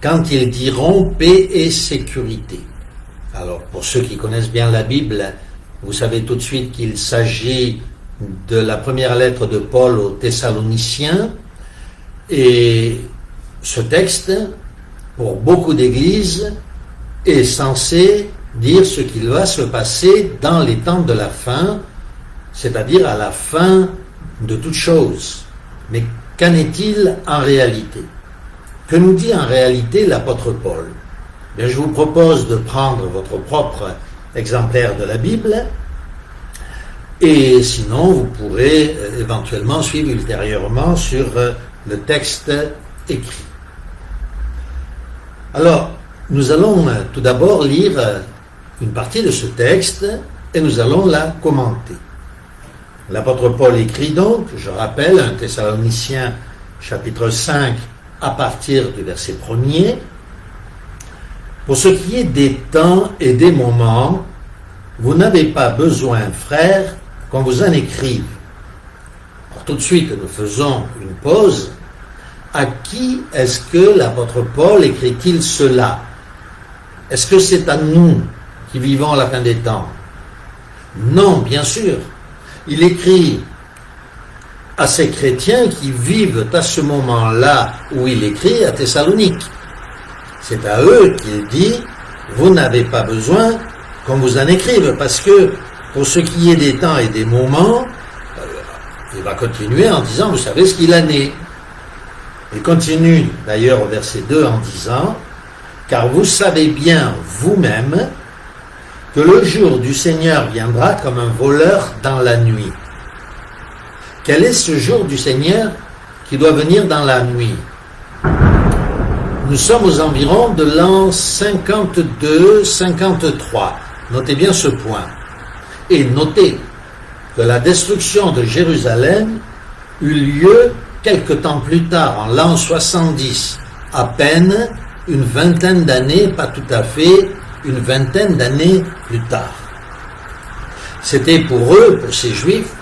quand ils diront paix et sécurité. Alors, pour ceux qui connaissent bien la Bible, vous savez tout de suite qu'il s'agit de la première lettre de Paul aux Thessaloniciens, et ce texte, pour beaucoup d'églises, est censé dire ce qu'il va se passer dans les temps de la fin, c'est-à-dire à la fin de toute chose. Mais qu'en est-il en réalité? Que nous dit en réalité l'apôtre Paul? Bien, je vous propose de prendre votre propre exemplaire de la Bible, et sinon vous pourrez éventuellement suivre ultérieurement sur le texte écrit. Alors, nous allons tout d'abord lire une partie de ce texte et nous allons la commenter. L'apôtre Paul écrit donc, je rappelle, 1 Thessaloniciens chapitre 5 à partir du verset 1er, « Pour ce qui est des temps et des moments, vous n'avez pas besoin, frères, qu'on vous en écrive. » Alors tout de suite, nous faisons une pause. À qui est-ce que l'apôtre Paul écrit-il cela? Est-ce que c'est à nous qui vivons à la fin des temps? Non, bien sûr. Il écrit à ces chrétiens qui vivent à ce moment-là où il écrit à Thessalonique. C'est à eux qu'il dit, vous n'avez pas besoin qu'on vous en écrive, parce que pour ce qui est des temps et des moments, il va continuer en disant, vous savez ce qu'il en est. Il continue d'ailleurs au verset 2 en disant, car vous savez bien vous-même que le jour du Seigneur viendra comme un voleur dans la nuit. Quel est ce jour du Seigneur qui doit venir dans la nuit? Nous sommes aux environs de l'an 52-53. Notez bien ce point. Et notez que la destruction de Jérusalem eut lieu quelque temps plus tard, en l'an 70, à peine une vingtaine d'années, pas tout à fait, une vingtaine d'années plus tard. C'était pour eux, pour ces Juifs,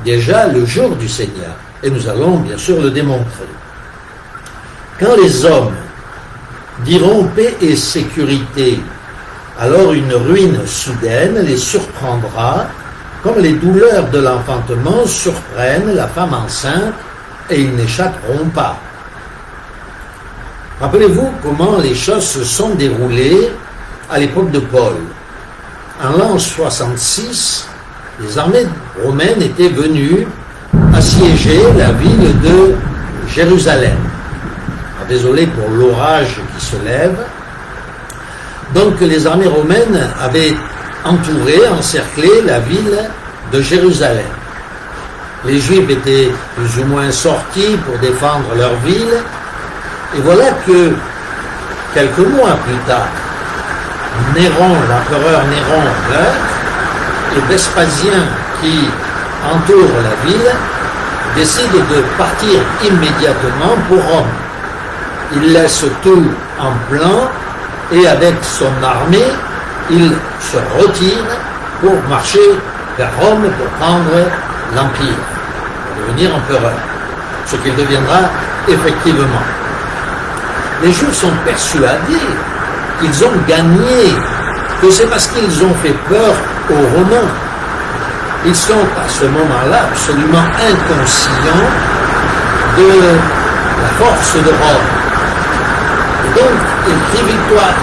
déjà le jour du Seigneur. Et nous allons bien sûr le démontrer. Quand les hommes diront paix et sécurité, alors une ruine soudaine les surprendra, comme les douleurs de l'enfantement surprennent la femme enceinte, et ils n'échapperont pas. Rappelez-vous comment les choses se sont déroulées à l'époque de Paul. En l'an 66, les armées romaines étaient venues assiéger la ville de Jérusalem. Alors, désolé pour l'orage qui se lève. Donc les armées romaines avaient entouré, encerclé la ville de Jérusalem. Les Juifs étaient plus ou moins sortis pour défendre leur ville. Et voilà que, quelques mois plus tard, Néron, l'empereur Néron meurt, et Vespasien, qui entoure la ville, décide de partir immédiatement pour Rome. Il laisse tout en plan, et avec son armée, il se retire pour marcher vers Rome, pour prendre l'Empire, pour devenir empereur, ce qu'il deviendra effectivement. Les Juifs sont persuadés qu'ils ont gagné, que c'est parce qu'ils ont fait peur aux Romains. Ils sont à ce moment-là absolument inconscients de la force de Rome. Et donc, ils crient victoire,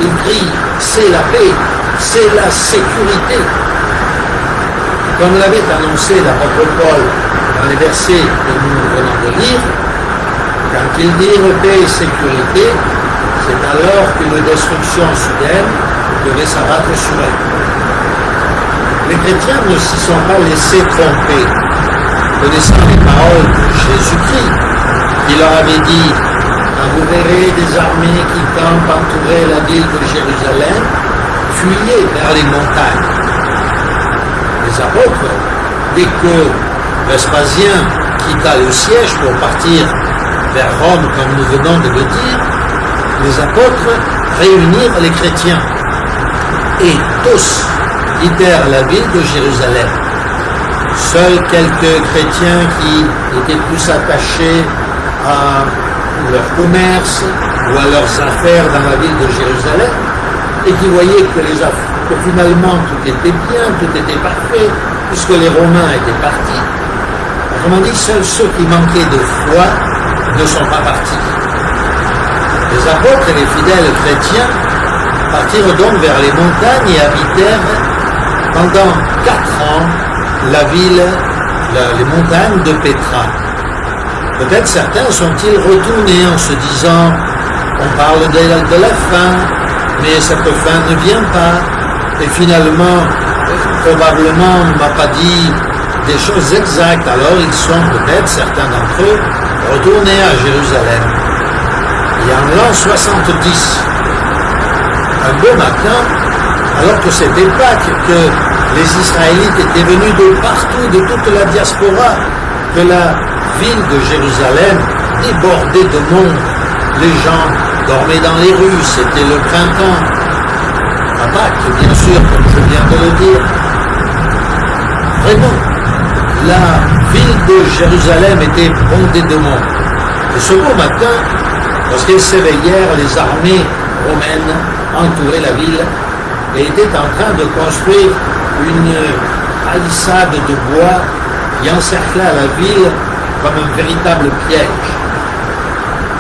ils crient c'est la paix, c'est la sécurité. Comme l'avait annoncé l'apôtre Paul dans les versets que nous venons de lire, quand ils dirent paix et sécurité, c'est alors qu'une destruction soudaine devait s'abattre sur eux. Les chrétiens ne s'y sont pas laissés tromper, connaissant les paroles de Jésus-Christ, qui leur avait dit, quand vous verrez des armées qui campent entourer la ville de Jérusalem, fuyez vers les montagnes. Les apôtres, dès que Vespasien quitta le siège pour partir vers Rome, comme nous venons de le dire, les apôtres réunirent les chrétiens et tous quittèrent la ville de Jérusalem. Seuls quelques chrétiens qui étaient plus attachés à leur commerce, ou à leurs affaires dans la ville de Jérusalem, et qui voyaient que finalement tout était bien, tout était parfait, puisque les Romains étaient partis. Autrement dit, seuls ceux qui manquaient de foi ne sont pas partis. Les apôtres et les fidèles chrétiens partirent donc vers les montagnes et habitèrent pendant 4 ans la ville, les montagnes de Pétra. Peut-être certains sont-ils retournés en se disant on parle de la fin, mais cette fin ne vient pas. Et finalement, probablement, on ne m'a pas dit des choses exactes. Alors ils sont peut-être, certains d'entre eux, retournés à Jérusalem. Et en l'an 70, un beau matin, alors que c'était Pâques, que les Israélites étaient venus de partout, de toute la diaspora, que la ville de Jérusalem débordait de monde. Les gens dormaient dans les rues, c'était le printemps. À Pâques, bien sûr, comme je viens de le dire. Vraiment, la ville de Jérusalem était bondée de monde. Et ce beau matin, lorsqu'ils s'éveillèrent, les armées romaines entouraient la ville et étaient en train de construire une palissade de bois qui encercla la ville comme un véritable piège.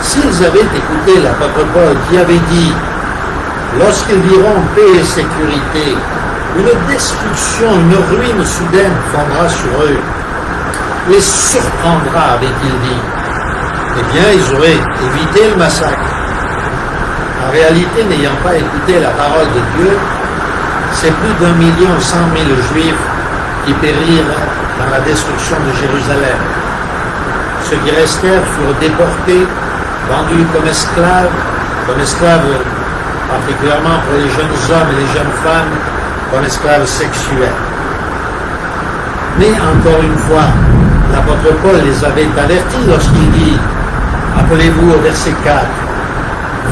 S'ils avaient écouté l'apôtre Paul qui avait dit « Lorsqu'ils diront paix et sécurité, une destruction, une ruine soudaine fondra sur eux, les surprendra, avait-il dit. » Eh bien, ils auraient évité le massacre. En réalité, n'ayant pas écouté la parole de Dieu, c'est plus d'1,1 million de Juifs qui périrent dans la destruction de Jérusalem. Ceux qui restèrent furent déportés, vendus comme esclaves particulièrement pour les jeunes hommes et les jeunes femmes, comme esclaves sexuels. Mais encore une fois, l'apôtre Paul les avait avertis lorsqu'il dit « Appelez-vous au verset 4,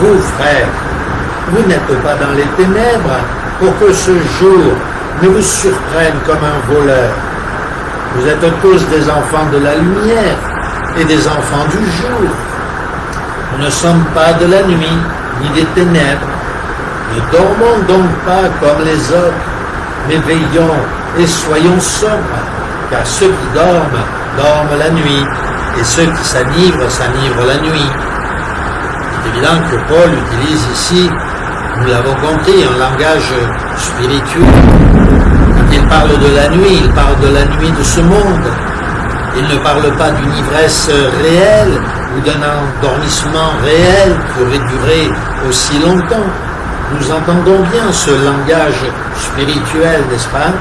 vous frères, vous n'êtes pas dans les ténèbres pour que ce jour ne vous surprenne comme un voleur. Vous êtes tous des enfants de la lumière et des enfants du jour. Nous ne sommes pas de la nuit ni des ténèbres. Ne dormons donc pas comme les autres, mais veillons et soyons sobres, car ceux qui dorment, dorment la nuit, et ceux qui s'enivrent, s'enivrent la nuit. » C'est évident que Paul utilise ici, nous l'avons compris, un langage spirituel. Quand il parle de la nuit, il parle de la nuit de ce monde. Il ne parle pas d'une ivresse réelle ou d'un endormissement réel qui aurait duré aussi longtemps. Nous entendons bien ce langage spirituel, n'est-ce pas?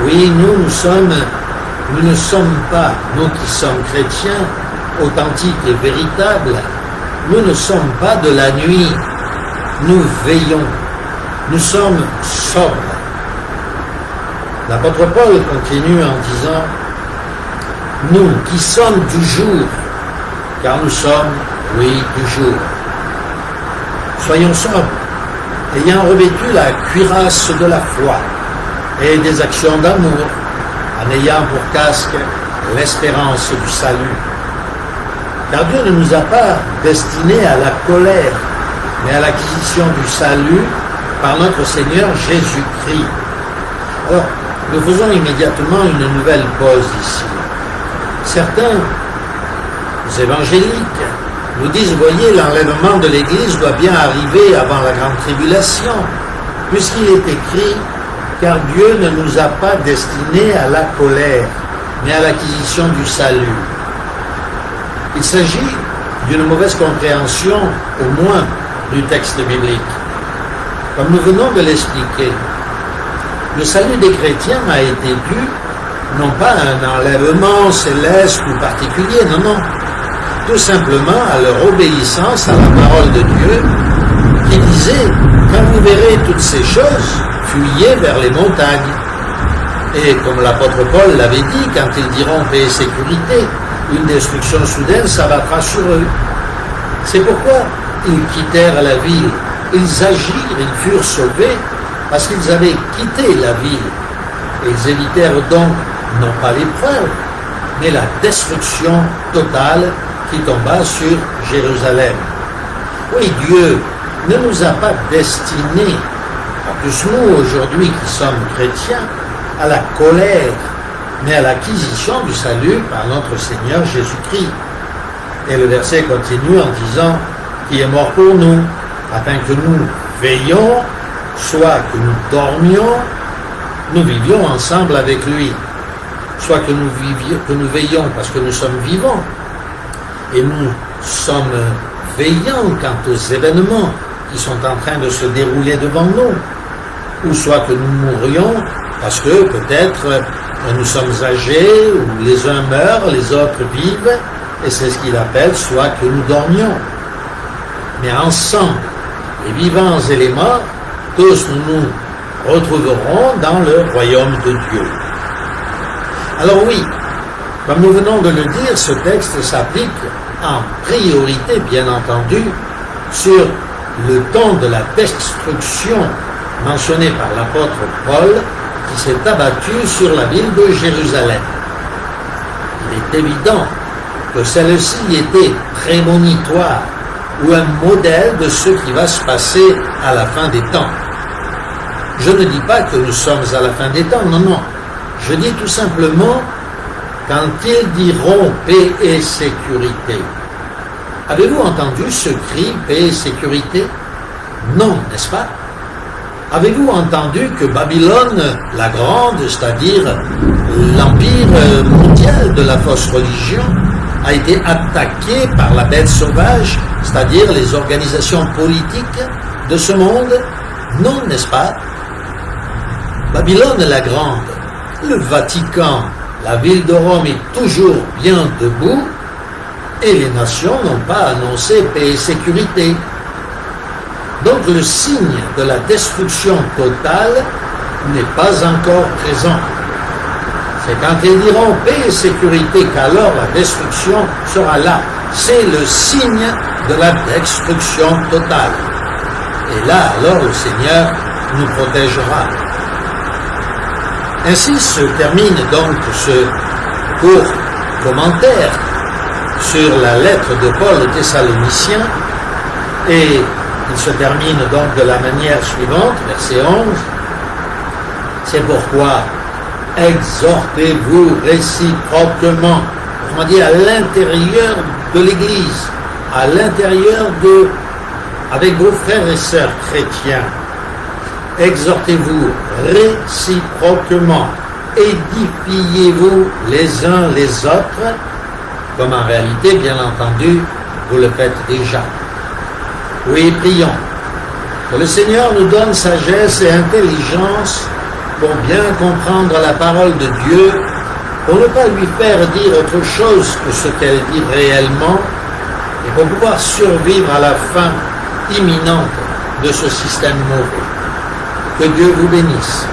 Oui, nous ne sommes pas, nous qui sommes chrétiens, authentiques et véritables, nous ne sommes pas de la nuit, nous veillons, nous sommes sobres. L'apôtre Paul continue en disant « Nous qui sommes du jour, car nous sommes, oui, du jour. Soyons sobres, ayant revêtu la cuirasse de la foi et des actions d'amour, en ayant pour casque l'espérance du salut. Car Dieu ne nous a pas destinés à la colère, mais à l'acquisition du salut par notre Seigneur Jésus-Christ. » Alors, nous faisons immédiatement une nouvelle pause ici. Certains évangéliques nous disent, voyez, l'enlèvement de l'Église doit bien arriver avant la grande tribulation, puisqu'il est écrit, car Dieu ne nous a pas destinés à la colère, mais à l'acquisition du salut. Il s'agit d'une mauvaise compréhension, au moins, du texte biblique. Comme nous venons de l'expliquer, le salut des chrétiens a été dû, non pas à un enlèvement céleste ou particulier, non, tout simplement à leur obéissance à la parole de Dieu, qui disait, quand vous verrez toutes ces choses, fuyez vers les montagnes. Et comme l'apôtre Paul l'avait dit, quand ils diront paix et sécurité, une destruction soudaine s'abattra sur eux. C'est pourquoi ils quittèrent la ville, ils agirent, ils furent sauvés, parce qu'ils avaient quitté la ville. Et ils évitèrent donc, non pas l'épreuve, mais la destruction totale qui tomba sur Jérusalem. Oui, Dieu ne nous a pas destinés, pas plus nous aujourd'hui qui sommes chrétiens, à la colère, mais à l'acquisition du salut par notre Seigneur Jésus-Christ. Et le verset continue en disant qu'il est mort pour nous, afin que nous veillions, soit que nous dormions, nous vivions ensemble avec lui, soit que nous veillions parce que nous sommes vivants, et nous sommes veillants quant aux événements qui sont en train de se dérouler devant nous, ou soit que nous mourions parce que peut-être nous sommes âgés, ou les uns meurent, les autres vivent, et c'est ce qu'il appelle soit que nous dormions. Mais ensemble, les vivants et les morts, tous nous nous retrouverons dans le royaume de Dieu. Alors oui, comme nous venons de le dire, ce texte s'applique en priorité, bien entendu, sur le temps de la destruction mentionné par l'apôtre Paul, qui s'est abattu sur la ville de Jérusalem. Il est évident que celle-ci était prémonitoire ou un modèle de ce qui va se passer à la fin des temps. Je ne dis pas que nous sommes à la fin des temps, non, non. Je dis tout simplement, quand ils diront paix et sécurité. Avez-vous entendu ce cri, paix et sécurité? Non, n'est-ce pas? Avez-vous entendu que Babylone la Grande, c'est-à-dire l'empire mondial de la fausse religion, a été attaqué par la bête sauvage, c'est-à-dire les organisations politiques de ce monde? Non, n'est-ce pas? Babylone la Grande, le Vatican, la ville de Rome est toujours bien debout et les nations n'ont pas annoncé paix et sécurité. Donc le signe de la destruction totale n'est pas encore présent. C'est quand ils diront paix et sécurité qu'alors la destruction sera là. C'est le signe de la destruction totale. Et là, alors, le Seigneur nous protégera. Ainsi se termine donc ce court commentaire sur la lettre de Paul aux Thessaloniciens, et il se termine donc de la manière suivante, verset 11. C'est pourquoi exhortez-vous réciproquement, on dit à l'intérieur de l'Église, à l'intérieur avec vos frères et sœurs chrétiens, exhortez-vous réciproquement, édifiez-vous les uns les autres, comme en réalité, bien entendu, vous le faites déjà. Oui, prions. Que le Seigneur nous donne sagesse et intelligence pour bien comprendre la parole de Dieu, pour ne pas lui faire dire autre chose que ce qu'elle dit réellement, et pour pouvoir survivre à la fin imminente de ce système mauvais. Que Dieu vous bénisse.